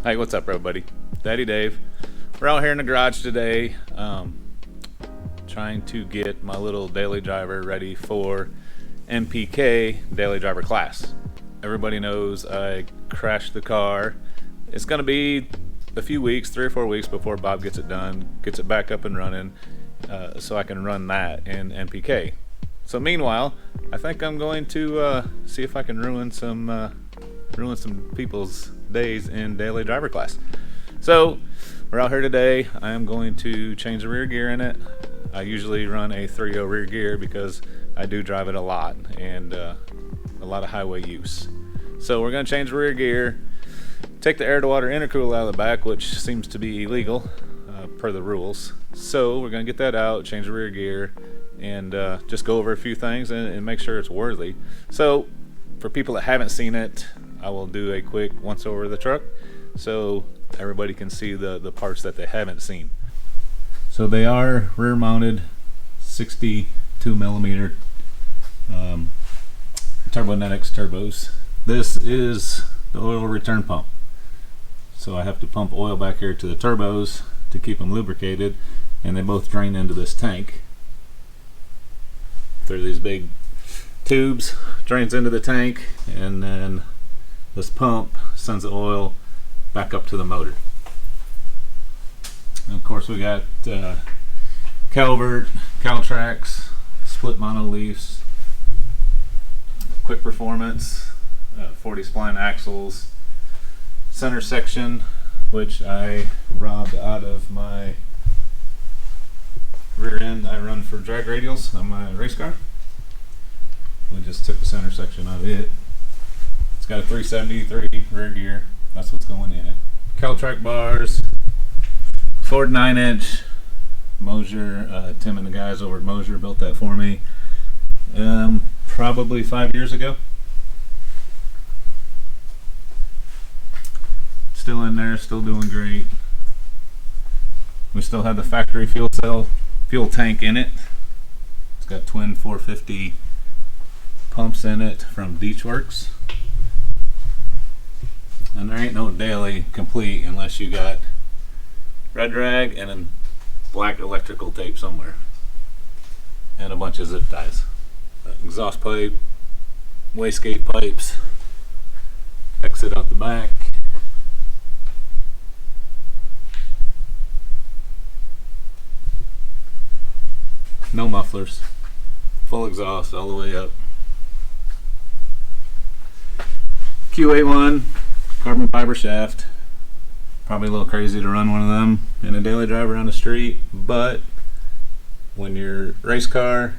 Hey, what's up, everybody? Daddy Dave. We're out here in the garage today, trying to get my little daily driver ready for MPK daily driver class. Everybody knows I crashed the car. It's going to be a few weeks, 3 or 4 weeks before Bob gets it done, gets it back up and running, so I can run that in MPK. So meanwhile, I think I'm going to see if I can ruin some people's days in daily driver class. So we're out here today. I am going to change the rear gear in it. I usually run a 3.0 rear gear because I do drive it a lot and a lot of highway use. So we're going to change the rear gear, take the air to water intercooler out of the back, which seems to be illegal per the rules. So we're going to get that out, change the rear gear, and just go over a few things and make sure it's worthy. So for people that haven't seen it, I will do a quick once over of the truck so everybody can see the parts that they haven't seen. So they are rear mounted 62 millimeter Turbonetics turbos. This is the oil return pump. So I have to pump oil back here to the turbos to keep them lubricated, and they both drain into this tank through these big tubes, drains into the tank, and then this pump sends the oil back up to the motor. And of course we got Calvert, Caltrax, split monoleafs, quick performance, 40 spline axles, center section, which I robbed out of my rear end. I run for drag radials on my race car. We just took the center section out of it. It's got a 373 rear gear. That's what's going in it. Caltrack bars, Ford 9-inch. Mosier, Tim and the guys over at Mosier built that for me probably 5 years ago. Still in there, still doing great. We still have the factory fuel tank in it. It's got twin 450 pumps in it from Deechworks. And there ain't no daily complete unless you got red rag and a black electrical tape somewhere. And a bunch of zip ties. Exhaust pipe, wastegate pipes, exit out the back. No mufflers. Full exhaust all the way up. QA1 carbon fiber shaft. Probably a little crazy to run one of them in a daily drive around the street, but when your race car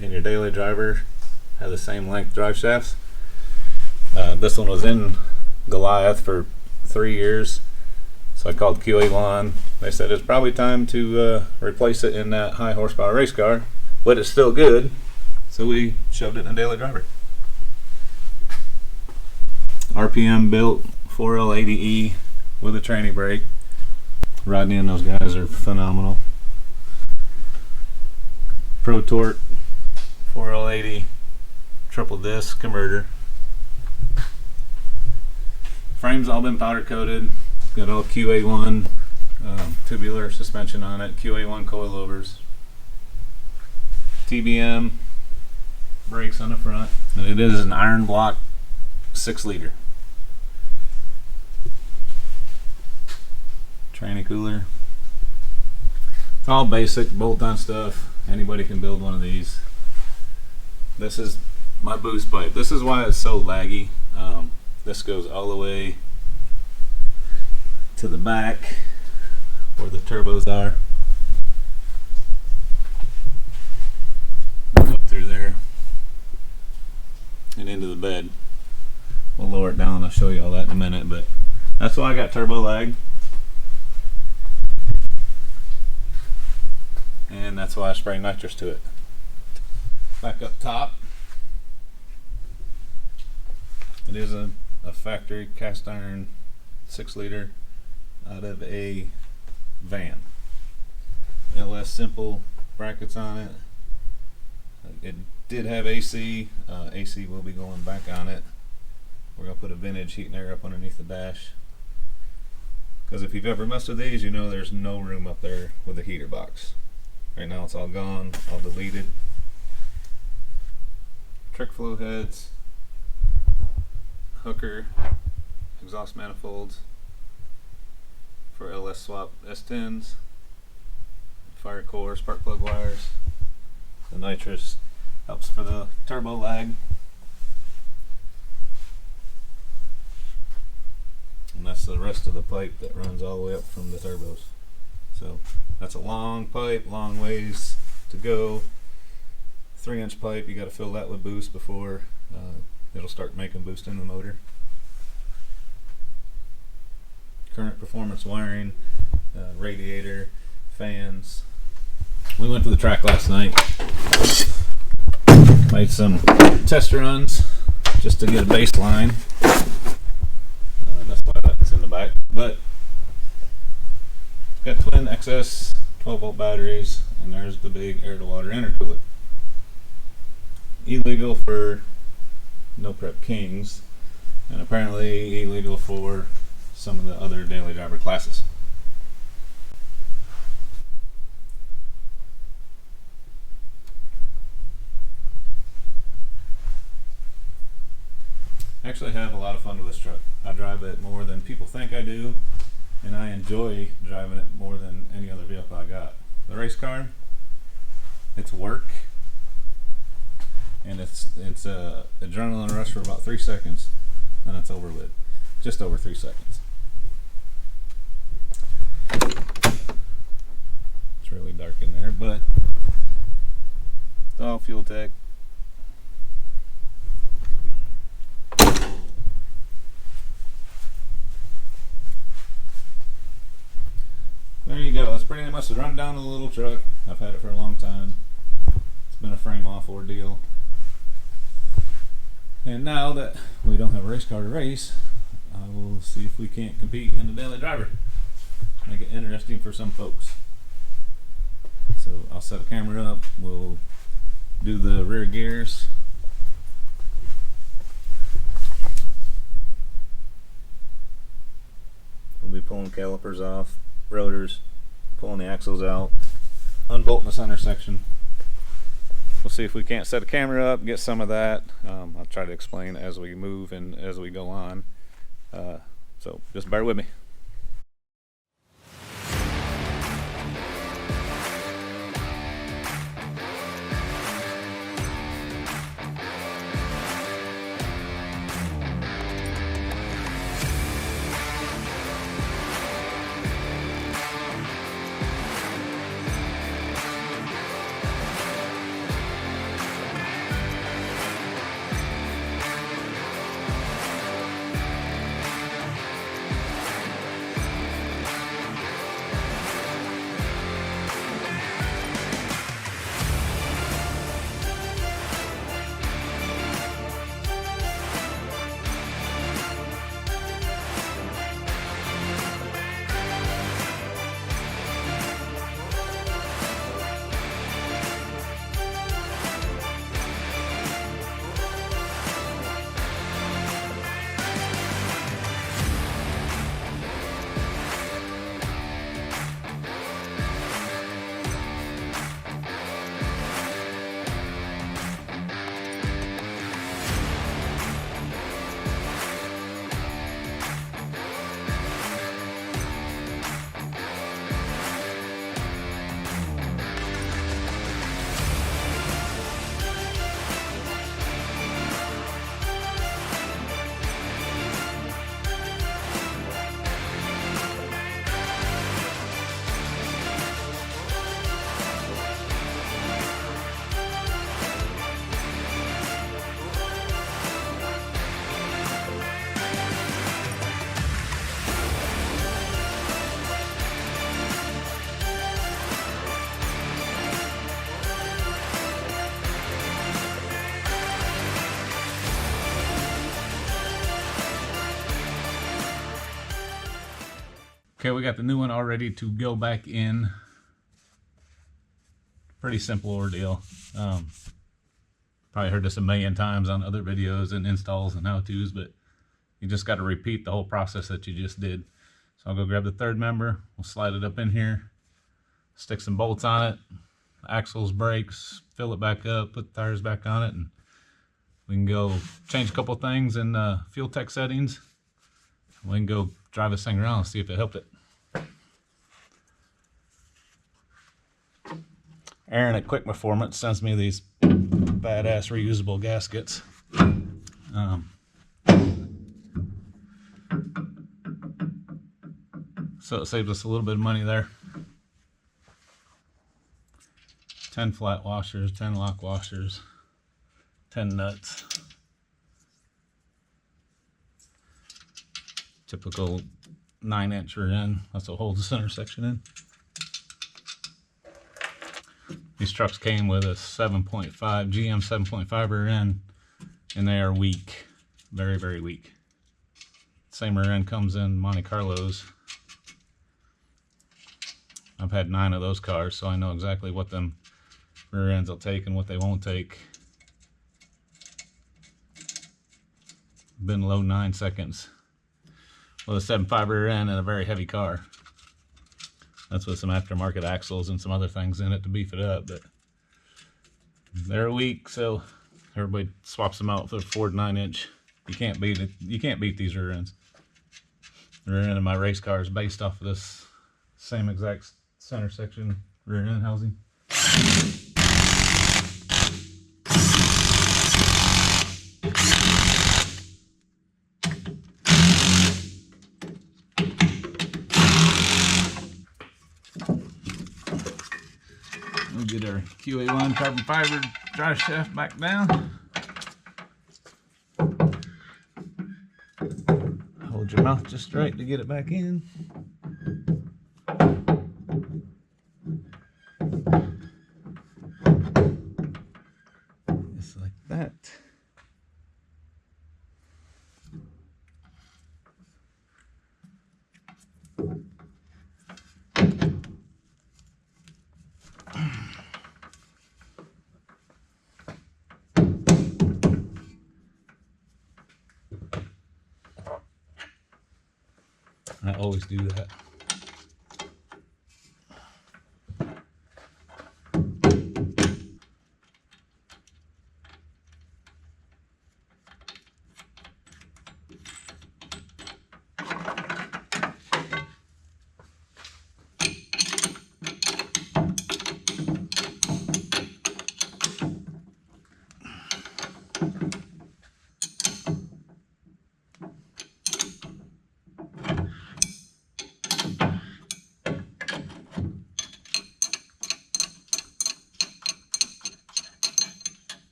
and your daily driver have the same length drive shafts, this one was in Goliath for 3 years, so I called QA1. They said it's probably time to replace it in that high horsepower race car, but it's still good, so we shoved it in a daily driver. RPM built 4L80E with a tranny brake. Rodney and those guys are phenomenal. Pro Torque 4L80 triple disc converter. Frame's all been powder coated. Got all QA1 tubular suspension on it. QA1 coilovers. TBM brakes on the front. And it is an iron block 6-liter. Tranny cooler. It's all basic bolt-on stuff. Anybody can build one of these. This is my boost pipe. This is why it's so laggy. This goes all the way to the back where the turbos are. Up through there and into the bed. We'll lower it down. I'll show you all that in a minute, but that's why I got turbo lag. And that's why I spray nitrous to it. Back up top, it is a factory cast iron 6-liter out of a van. LS simple brackets on it. It did have AC. AC will be going back on it. We're going to put a vintage heat and air up underneath the dash. Because if you've ever messed with these, you know there's no room up there with the heater box. Right now it's all gone, all deleted. Trick flow heads, hooker, exhaust manifolds for LS swap S10s, fire core, spark plug wires. The nitrous helps for the turbo lag. And that's the rest of the pipe that runs all the way up from the turbos. So that's a long pipe, long ways to go. 3-inch pipe, you got to fill that with boost before it'll start making boost in the motor. Current performance wiring, radiator, fans. We went to the track last night, made some test runs just to get a baseline. That's why that's in the back. But got twin XS 12-volt batteries, and there's the big air-to-water intercooler. Illegal for no prep kings, and apparently illegal for some of the other daily driver classes. I actually have a lot of fun with this truck. I drive it more than people think I do, and I enjoy driving it more than any other vehicle I got. The race car, it's work, and it's adrenaline rush for about 3 seconds, and it's over with. Just over 3 seconds. It's really dark in there, but it's all fuel tech. There you go. That's pretty much the rundown of the little truck. I've had it for a long time. It's been a frame off ordeal. And now that we don't have a race car to race, I will see if we can't compete in the daily driver. Make it interesting for some folks. So I'll set a camera up. We'll do the rear gears. We'll be pulling calipers off, rotors, pulling the axles out, unbolting the center section. We'll see if we can't set a camera up, get some of that. I'll try to explain as we move and as we go on. So just bear with me. Okay, we got the new one all ready to go back in. Pretty simple ordeal. Probably heard this a million times on other videos and installs and how-tos, but you just got to repeat the whole process that you just did. So I'll go grab the third member, we'll slide it up in here, stick some bolts on it, axles, brakes, fill it back up, put the tires back on it, and we can go change a couple things in fuel tech settings. We can go drive this thing around and see if it helped it. Aaron at Quick Performance sends me these badass reusable gaskets. So it saves us a little bit of money there. 10 flat washers, 10 lock washers, 10 nuts. Typical 9-inch rear end. That's what holds the center section in. These trucks came with a 7.5 GM 7.5 rear end, and they are weak, very, very weak. Same rear end comes in Monte Carlos. I've had 9 of those cars, so I know exactly what them rear ends will take and what they won't take. Been low 9 seconds with a 7.5 rear end and a very heavy car. That's with some aftermarket axles and some other things in it to beef it up, but they're weak, so everybody swaps them out for the Ford 9-inch. You can't beat it. You can't beat these rear ends. The rear end of my race car is based off of this same exact center section rear end housing. We'll get our QA1 carbon fiber drive shaft back down. Hold your mouth just right to get it back in. Just like that. I always do that.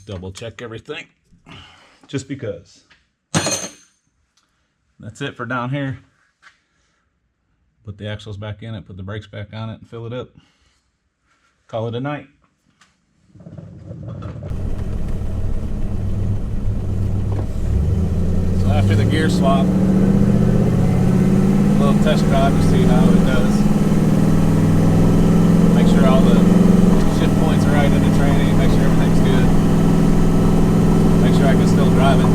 Double check everything just because. That's it for down here. Put the axles back in it, put the brakes back on it, and fill it up. Call it a night. So after the gear swap, a little test drive to see how it does. Make sure all the shift points are right in the training, make sure everything's good. Make sure I can still drive it.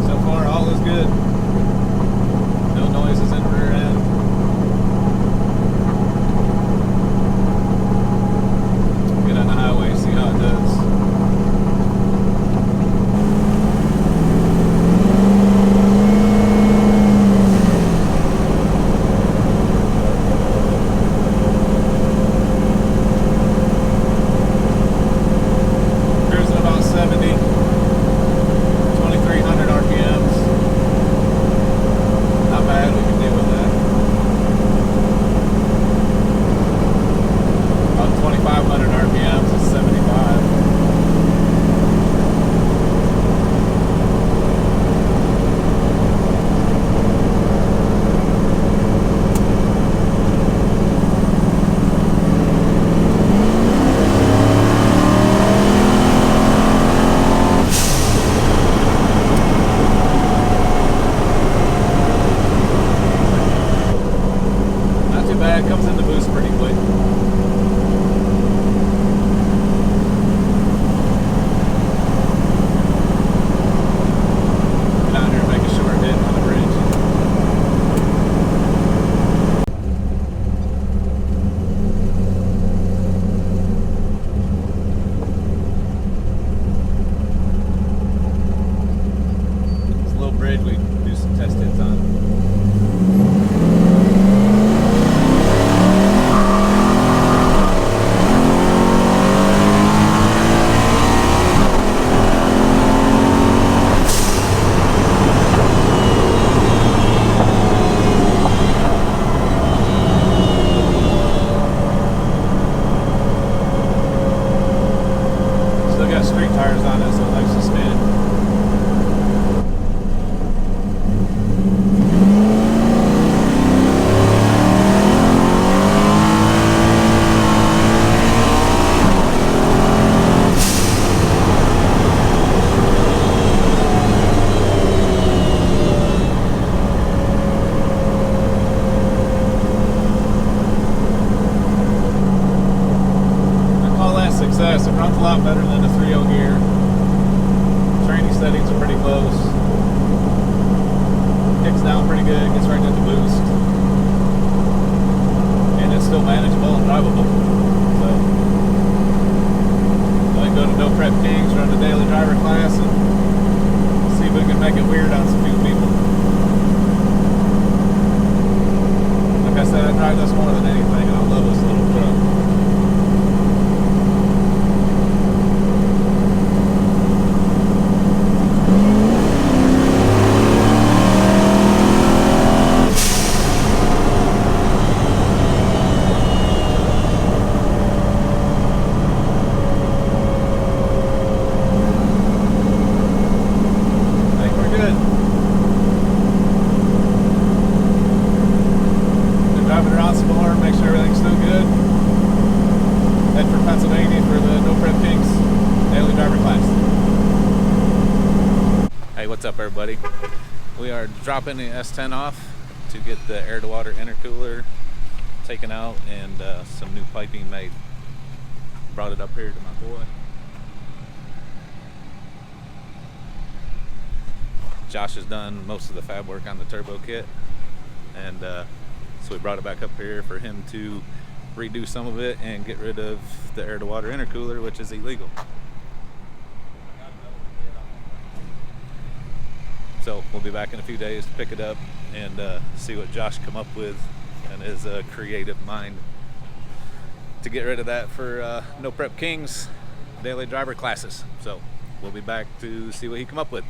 So far, all is good. No noises in the rear end. Get on the highway, see how it does. test hits on it. Still got street tires on it, so it likes to spin. Success. It runs a lot better than the 3.0 gear. Training settings are pretty close. Kicks down pretty good, gets right at the boost. And it's still manageable and drivable. So I can go to No Prep Kings, run the daily driver class, and see if we can make it weird on some new people. Like I said, I drive this more than anything, and I love this little truck. Driving around some more, make sure everything's still good. Head for Pennsylvania for the No Prep Kings daily driver class. Hey, what's up everybody? We are dropping the S10 off to get the air-to-water intercooler taken out and some new piping made. Brought it up here to my boy. Josh has done most of the fab work on the turbo kit, and so we brought it back up here for him to redo some of it and get rid of the air-to-water intercooler, which is illegal. So we'll be back in a few days to pick it up and see what Josh come up with and his creative mind to get rid of that for No Prep Kings daily driver classes. So we'll be back to see what he come up with.